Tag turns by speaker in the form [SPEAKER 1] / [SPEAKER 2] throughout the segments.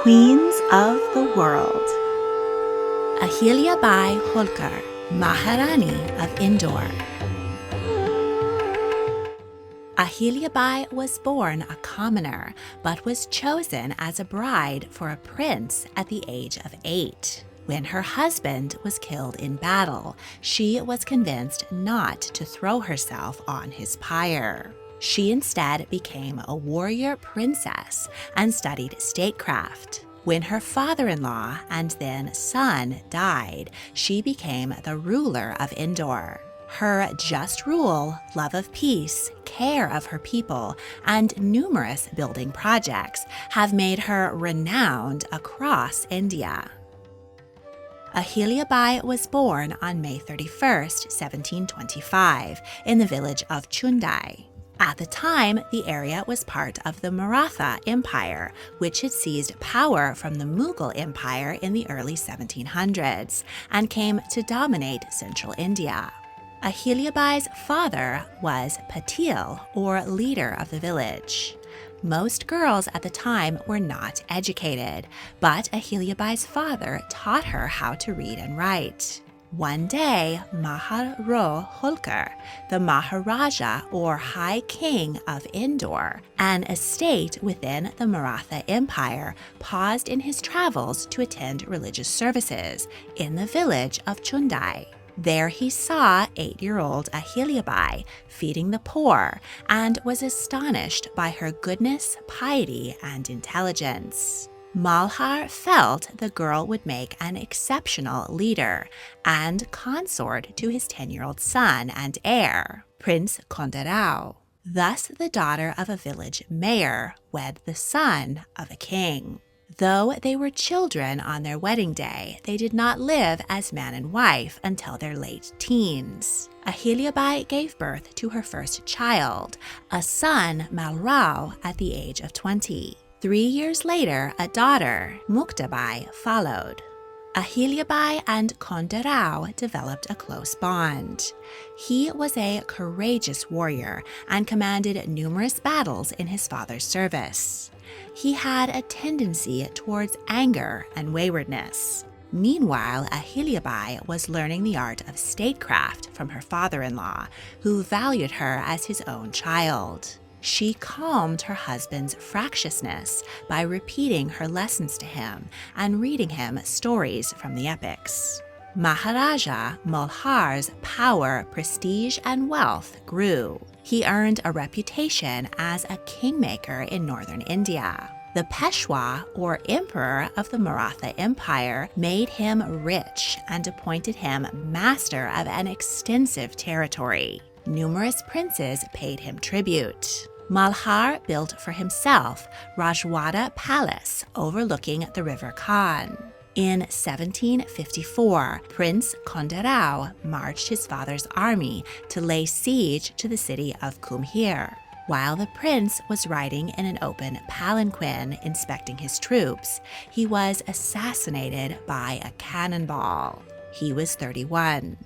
[SPEAKER 1] Queens of the World. Ahilyabai Holkar, Maharani of Indore. Ahilyabai was born a commoner, but was chosen as a bride for a prince at the age of 8. When her husband was killed in battle, she was convinced not to throw herself on his pyre. She instead became a warrior princess and studied statecraft. When her father-in-law and then son died, she became the ruler of Indore. Her just rule, love of peace, care of her people, and numerous building projects have made her renowned across India. Ahilyabai was born on May 31, 1725, in the village of Chundai. At the time, the area was part of the Maratha Empire, which had seized power from the Mughal Empire in the early 1700s and came to dominate central India. Ahilyabai's father was Patil, or leader of the village. Most girls at the time were not educated, but Ahilyabai's father taught her how to read and write. One day, Ahilyabai Holkar, the Maharaja or High King of Indore, an estate within the Maratha Empire, paused in his travels to attend religious services in the village of Chundai. There he saw 8-year-old Ahilyabai feeding the poor and was astonished by her goodness, piety, and intelligence. Malhar felt the girl would make an exceptional leader and consort to his 10-year-old son and heir, Prince Kondarao. Thus the daughter of a village mayor wed the son of a king. Though they were children on their wedding day, they did not live as man and wife until their late teens. Ahilyabai gave birth to her first child, a son, Malrao, at the age of 20. 3 years later, a daughter, Muktabai, followed. Ahilyabai and Kondarao developed a close bond. He was a courageous warrior and commanded numerous battles in his father's service. He had a tendency towards anger and waywardness. Meanwhile, Ahilyabai was learning the art of statecraft from her father-in-law, who valued her as his own child. She calmed her husband's fractiousness by repeating her lessons to him and reading him stories from the epics. Maharaja Malhar's power, prestige, and wealth grew. He earned a reputation as a kingmaker in northern India. The Peshwa, or emperor of the Maratha Empire, made him rich and appointed him master of an extensive territory. Numerous princes paid him tribute. Malhar built for himself Rajwada Palace overlooking the River Khan. In 1754, Prince Kondarao marched his father's army to lay siege to the city of Kumhir. While the prince was riding in an open palanquin inspecting his troops, he was assassinated by a cannonball. He was 31.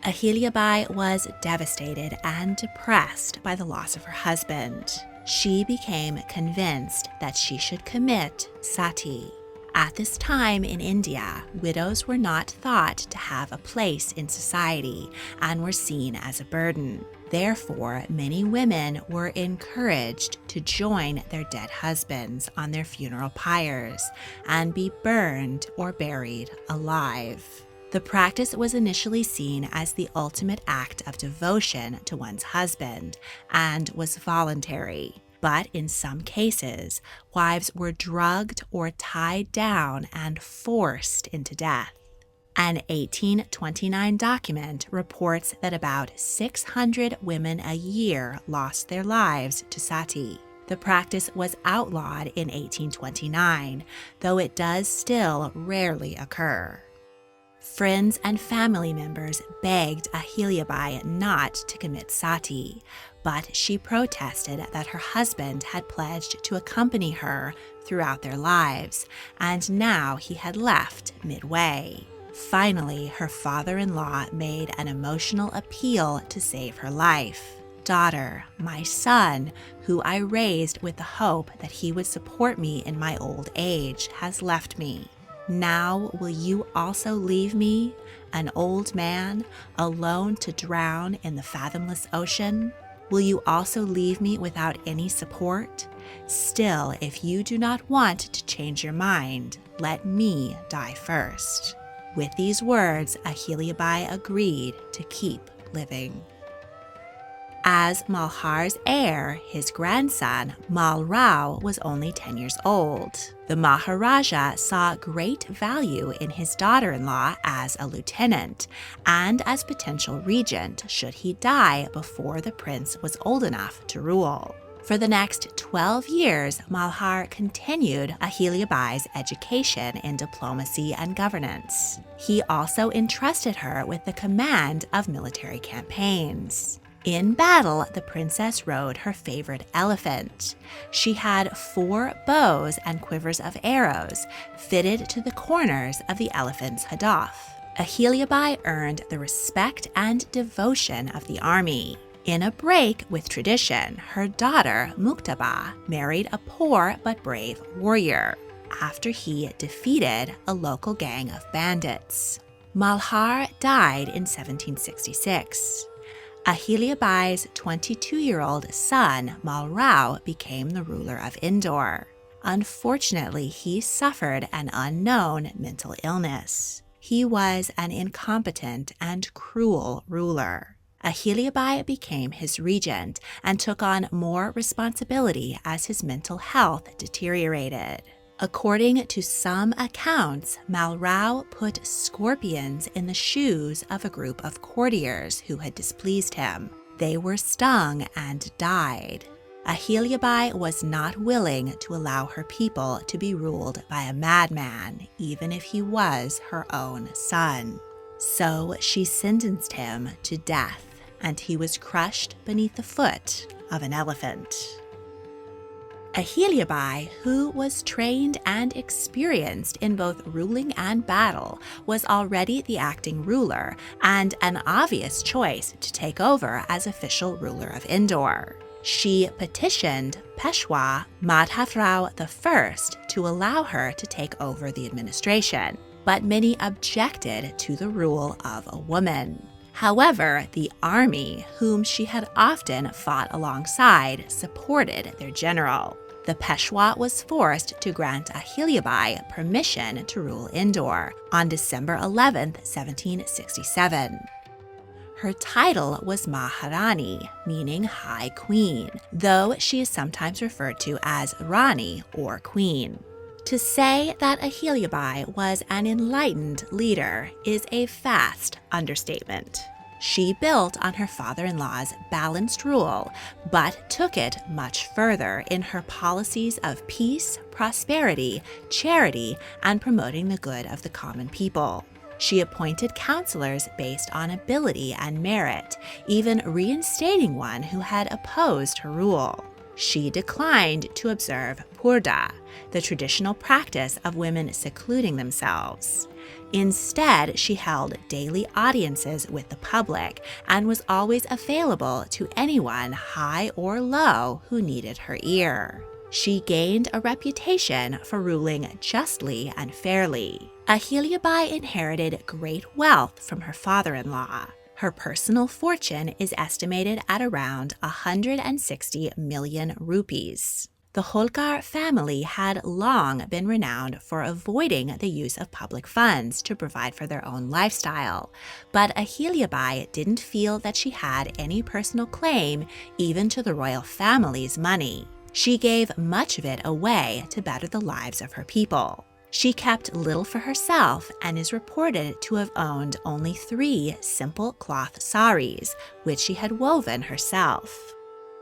[SPEAKER 1] Ahilyabai was devastated and depressed by the loss of her husband. She became convinced that she should commit sati. At this time in India, widows were not thought to have a place in society and were seen as a burden. Therefore, many women were encouraged to join their dead husbands on their funeral pyres and be burned or buried alive. The practice was initially seen as the ultimate act of devotion to one's husband and was voluntary. But in some cases, wives were drugged or tied down and forced into death. An 1829 document reports that about 600 women a year lost their lives to sati. The practice was outlawed in 1829, though it does still rarely occur. Friends and family members begged Ahilyabai not to commit sati, but she protested that her husband had pledged to accompany her throughout their lives, and now he had left midway. Finally, her father-in-law made an emotional appeal to save her life. daughter, my son, who I raised with the hope that he would support me in my old age, has left me. Now will you also leave me, an old man, alone to drown in the fathomless ocean? Will you also leave me without any support? Still, if you do not want to change your mind, let me die first." With these words, Ahilyabai agreed to keep living. As Malhar's heir, his grandson, Mal Rao, was only 10 years old. The Maharaja saw great value in his daughter-in-law as a lieutenant and as potential regent should he die before the prince was old enough to rule. For the next 12 years, Malhar continued Ahilyabai's education in diplomacy and governance. He also entrusted her with the command of military campaigns. In battle, the princess rode her favorite elephant. She had 4 bows and quivers of arrows fitted to the corners of the elephant's hadoff. Ahilyabai earned the respect and devotion of the army. In a break with tradition, her daughter, Muktaba, married a poor but brave warrior after he defeated a local gang of bandits. Malhar died in 1766. Ahilyabai's 22-year-old son, Mal Rao, became the ruler of Indore. Unfortunately, he suffered an unknown mental illness. He was an incompetent and cruel ruler. Ahilyabai became his regent and took on more responsibility as his mental health deteriorated. According to some accounts, Mal Rao put scorpions in the shoes of a group of courtiers who had displeased him. They were stung and died. Ahilyabai was not willing to allow her people to be ruled by a madman, even if he was her own son. So she sentenced him to death, and he was crushed beneath the foot of an elephant. Ahilyabai, who was trained and experienced in both ruling and battle, was already the acting ruler and an obvious choice to take over as official ruler of Indore. She petitioned Peshwa Madhavrao I to allow her to take over the administration, but many objected to the rule of a woman. However, the army, whom she had often fought alongside, supported their general. The Peshwa was forced to grant Ahilyabai permission to rule Indore on December 11, 1767. Her title was Maharani, meaning High Queen, though she is sometimes referred to as Rani or Queen. To say that Ahilyabai was an enlightened leader is a vast understatement. She built on her father-in-law's balanced rule, but took it much further in her policies of peace, prosperity, charity, and promoting the good of the common people. She appointed counselors based on ability and merit, even reinstating one who had opposed her rule. She declined to observe purda, the traditional practice of women secluding themselves. Instead, she held daily audiences with the public and was always available to anyone, high or low, who needed her ear. She gained a reputation for ruling justly and fairly. Ahilyabai inherited great wealth from her father-in-law. Her personal fortune is estimated at around 160 million rupees. The Holkar family had long been renowned for avoiding the use of public funds to provide for their own lifestyle, but Ahilyabai didn't feel that she had any personal claim even to the royal family's money. She gave much of it away to better the lives of her people. She kept little for herself and is reported to have owned only 3 simple cloth saris, which she had woven herself.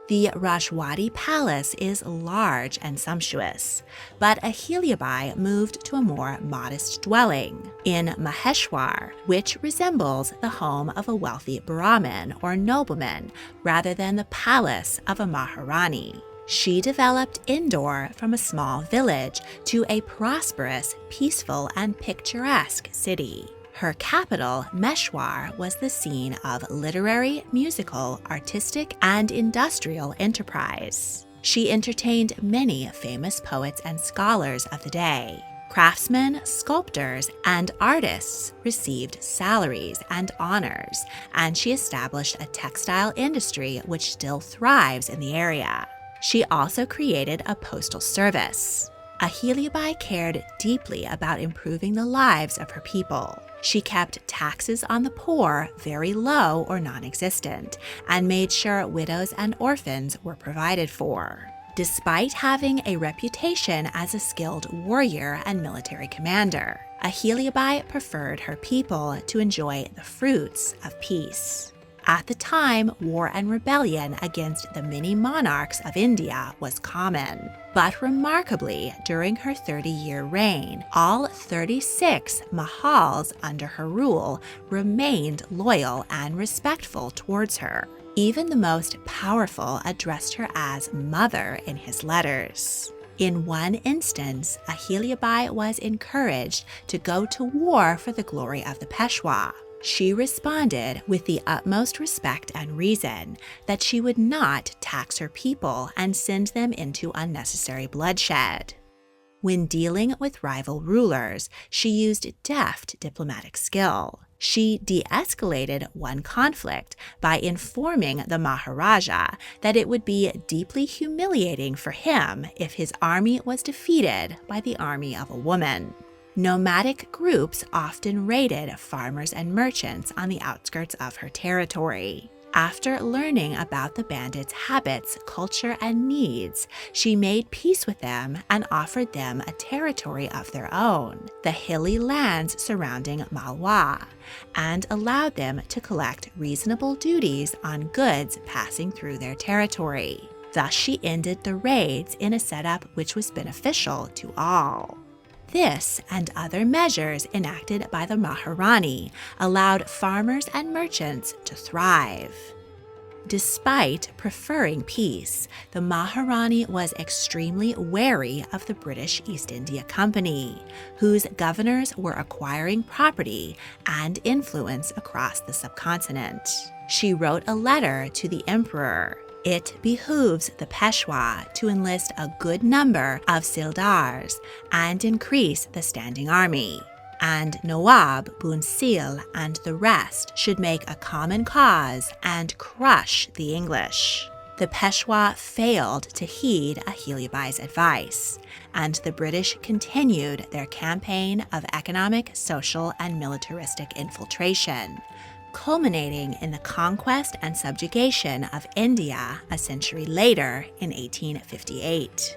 [SPEAKER 1] The Rajwadi Palace is large and sumptuous, but Ahilyabai moved to a more modest dwelling in Maheshwar, which resembles the home of a wealthy Brahmin or nobleman rather than the palace of a Maharani. She developed Indore from a small village to a prosperous, peaceful, and picturesque city. Her capital, Meshwar, was the scene of literary, musical, artistic, and industrial enterprise. She entertained many famous poets and scholars of the day. Craftsmen, sculptors, and artists received salaries and honors, and she established a textile industry which still thrives in the area. She also created a postal service. Ahilyabai cared deeply about improving the lives of her people. She kept taxes on the poor very low or non-existent, and made sure widows and orphans were provided for. Despite having a reputation as a skilled warrior and military commander, Ahilyabai preferred her people to enjoy the fruits of peace. At the time, war and rebellion against the many monarchs of India was common. But remarkably, during her 30-year reign, all 36 Mahals under her rule remained loyal and respectful towards her. Even the most powerful addressed her as mother in his letters. In one instance, Ahilyabai was encouraged to go to war for the glory of the Peshwa. She responded with the utmost respect and reason that she would not tax her people and send them into unnecessary bloodshed. When dealing with rival rulers, she used deft diplomatic skill. She de-escalated one conflict by informing the Maharaja that it would be deeply humiliating for him if his army was defeated by the army of a woman. Nomadic groups often raided farmers and merchants on the outskirts of her territory. After learning about the bandits' habits, culture, and needs, she made peace with them and offered them a territory of their own, the hilly lands surrounding Malwa, and allowed them to collect reasonable duties on goods passing through their territory. Thus, she ended the raids in a setup which was beneficial to all. This and other measures enacted by the Maharani allowed farmers and merchants to thrive. Despite preferring peace, the Maharani was extremely wary of the British East India Company, whose governors were acquiring property and influence across the subcontinent. She wrote a letter to the emperor. It behooves the Peshwa to enlist a good number of Sildars and increase the standing army, and Nawab, Bunsil, and the rest should make a common cause and crush the English. The Peshwa failed to heed Ahilyabai's advice, and the British continued their campaign of economic, social, and militaristic infiltration, culminating in the conquest and subjugation of India a century later in 1858.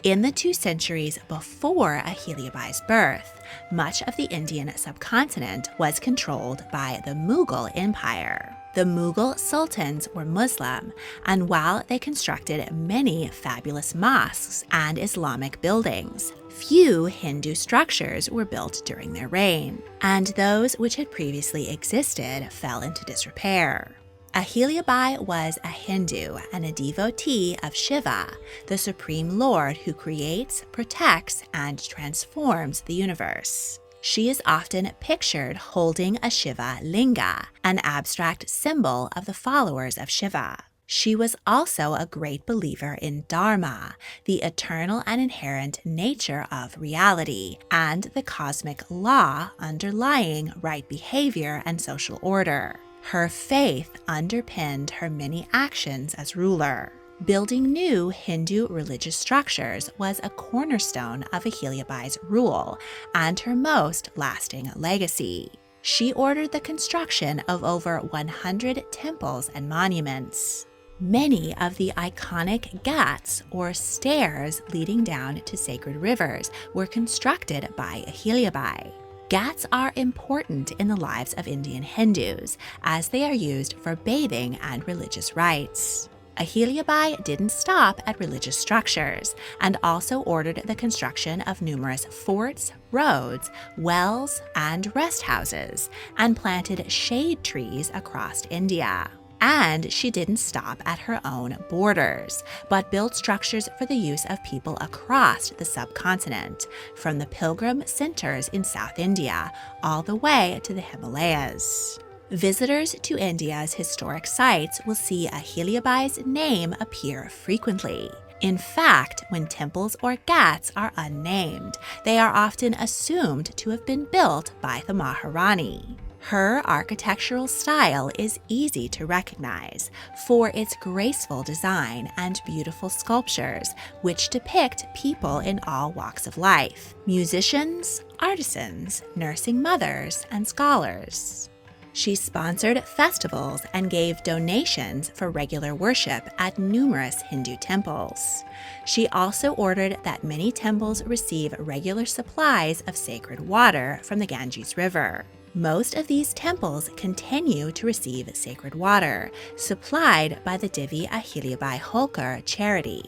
[SPEAKER 1] In the 2 centuries before Ahilyabai's birth, much of the Indian subcontinent was controlled by the Mughal Empire. The Mughal sultans were Muslim, and while they constructed many fabulous mosques and Islamic buildings, few Hindu structures were built during their reign, and those which had previously existed fell into disrepair. Ahilyabai was a Hindu and a devotee of Shiva, the supreme lord who creates, protects, and transforms the universe. She is often pictured holding a Shiva linga, an abstract symbol of the followers of Shiva. She was also a great believer in Dharma, the eternal and inherent nature of reality, and the cosmic law underlying right behavior and social order. Her faith underpinned her many actions as ruler. Building new Hindu religious structures was a cornerstone of Ahilyabai's rule and her most lasting legacy. She ordered the construction of over 100 temples and monuments. Many of the iconic ghats, or stairs leading down to sacred rivers, were constructed by Ahilyabai. Ghats are important in the lives of Indian Hindus, as they are used for bathing and religious rites. Ahilyabai didn't stop at religious structures, and also ordered the construction of numerous forts, roads, wells, and rest houses, and planted shade trees across India. And she didn't stop at her own borders, but built structures for the use of people across the subcontinent, from the pilgrim centers in South India all the way to the Himalayas. Visitors to India's historic sites will see Ahilyabai's name appear frequently. In fact, when temples or ghats are unnamed, they are often assumed to have been built by the Maharani. Her architectural style is easy to recognize for its graceful design and beautiful sculptures, which depict people in all walks of life: musicians, artisans, nursing mothers, and scholars. She sponsored festivals and gave donations for regular worship at numerous Hindu temples. She also ordered that many temples receive regular supplies of sacred water from the Ganges River. Most of these temples continue to receive sacred water, supplied by the Devi Ahilyabai Holkar charity.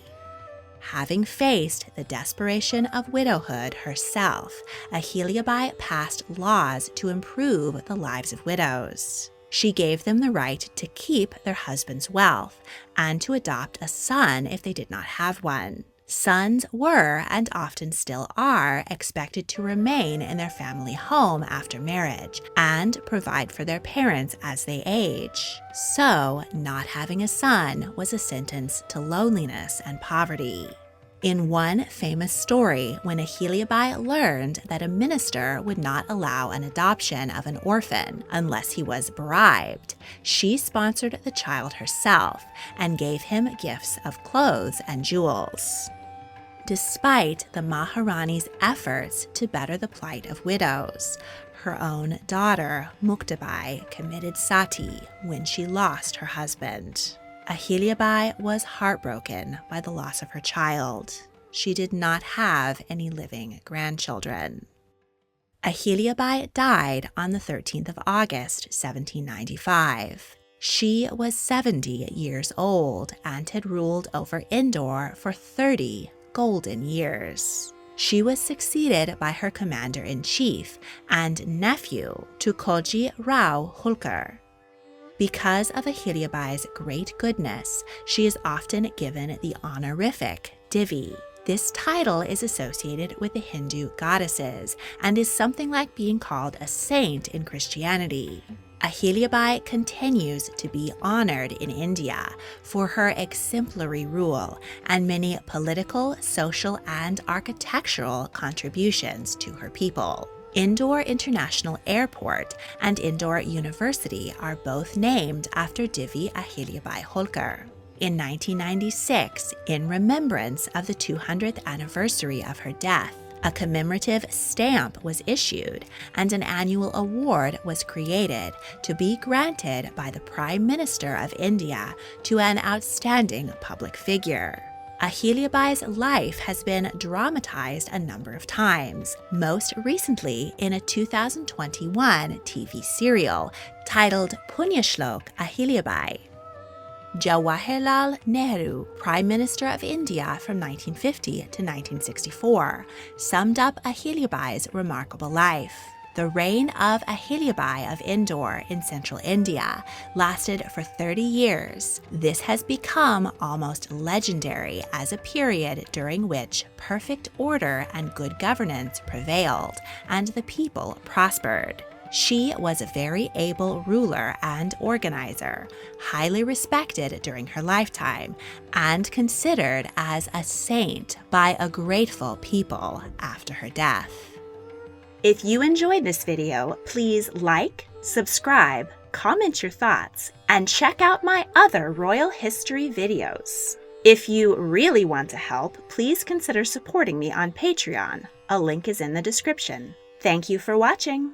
[SPEAKER 1] Having faced the desperation of widowhood herself, Ahilyabai passed laws to improve the lives of widows. She gave them the right to keep their husband's wealth and to adopt a son if they did not have one. Sons were, and often still are, expected to remain in their family home after marriage and provide for their parents as they age. So, not having a son was a sentence to loneliness and poverty. In one famous story, when Ahilyabai learned that a minister would not allow an adoption of an orphan unless he was bribed, she sponsored the child herself and gave him gifts of clothes and jewels. Despite the Maharani's efforts to better the plight of widows, her own daughter, Muktabai, committed sati when she lost her husband. Ahilyabai was heartbroken by the loss of her child. She did not have any living grandchildren. Ahilyabai died on the 13th of August, 1795. She was 70 years old and had ruled over Indore for 30 golden years. She was succeeded by her commander-in-chief and nephew, Tukoji Rao Holkar. Because of Ahilyabai's great goodness, she is often given the honorific Devi. This title is associated with the Hindu goddesses and is something like being called a saint in Christianity. Ahilyabai continues to be honored in India for her exemplary rule and many political, social, and architectural contributions to her people. Indore International Airport and Indore University are both named after Devi Ahilyabai Holkar. In 1996, in remembrance of the 200th anniversary of her death, a commemorative stamp was issued and an annual award was created to be granted by the Prime Minister of India to an outstanding public figure. Ahilyabai's life has been dramatized a number of times, most recently in a 2021 TV serial titled Punyashlok Ahilyabai. Jawaharlal Nehru, Prime Minister of India from 1950 to 1964, summed up Ahilyabai's remarkable life. The reign of Ahilyabai of Indore in central India lasted for 30 years. This has become almost legendary as a period during which perfect order and good governance prevailed and the people prospered. She was a very able ruler and organizer, highly respected during her lifetime, and considered as a saint by a grateful people after her death. If you enjoyed this video, please like, subscribe, comment your thoughts, and check out my other royal history videos. If you really want to help, please consider supporting me on Patreon. A link is in the description. Thank you for watching.